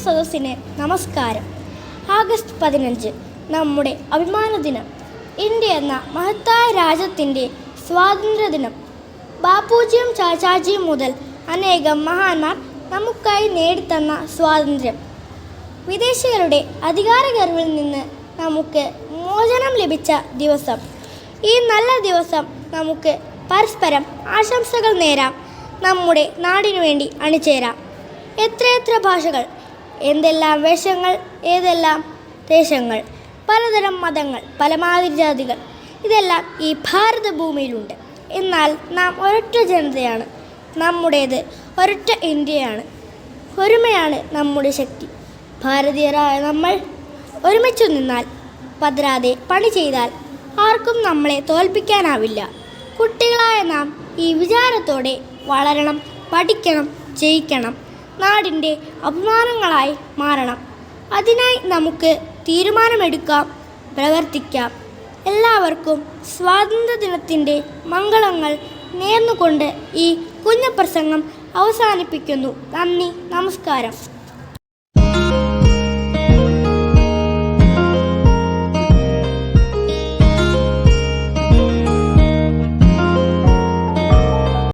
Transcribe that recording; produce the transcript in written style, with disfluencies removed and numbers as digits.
സദസ്സിന് നമസ്കാരം. ആഗസ്റ്റ് 15 നമ്മുടെ അഭിമാന ദിനം. ഇന്ത്യ എന്ന മഹത്തായ രാജ്യത്തിൻ്റെ സ്വാതന്ത്ര്യദിനം. ബാപ്പുജിയും ചാച്ചാജിയും മുതൽ അനേകം മഹാന്മാർ നമുക്കായി നേടിത്തന്ന സ്വാതന്ത്ര്യം. വിദേശികളുടെ അധികാരഗർവിൽ നിന്ന് നമുക്ക് മോചനം ലഭിച്ച ദിവസം. ഈ നല്ല ദിവസം നമുക്ക് പരസ്പരം ആശംസകൾ നേരാം. നമ്മുടെ നാടിനു വേണ്ടി അണിചേരാം. എത്രയെത്ര ഭാഷകൾ, എന്തെല്ലാം വേഷങ്ങൾ, ഏതെല്ലാം ദേശങ്ങൾ, പലതരം മതങ്ങൾ, പലമാതിരി ജാതികൾ, ഇതെല്ലാം ഈ ഭാരതഭൂമിയിലുണ്ട്. എന്നാൽ നാം ഒരൊറ്റ ജനതയാണ്. നമ്മുടേത് ഒരൊറ്റ ഇന്ത്യയാണ്. ഒരുമയാണ് നമ്മുടെ ശക്തി. ഭാരതീയരായ നമ്മൾ ഒരുമിച്ചു നിന്നാൽ, പതരാതെ പണി ചെയ്താൽ ആർക്കും നമ്മളെ തോൽപ്പിക്കാനാവില്ല. കുട്ടികളായ നാം ഈ വിചാരത്തോടെ വളരണം, പഠിക്കണം, ജയിക്കണം, നാടിൻ്റെ അഭിമാനങ്ങളായി മാറണം. അതിനായി നമുക്ക് തീരുമാനമെടുക്കാം, പ്രവർത്തിക്കാം. എല്ലാവർക്കും സ്വാതന്ത്ര്യദിനത്തിൻ്റെ മംഗളങ്ങൾ നേർന്നുകൊണ്ട് ഈ കുഞ്ഞു പ്രസംഗം അവസാനിപ്പിക്കുന്നു. നന്ദി, നമസ്കാരം.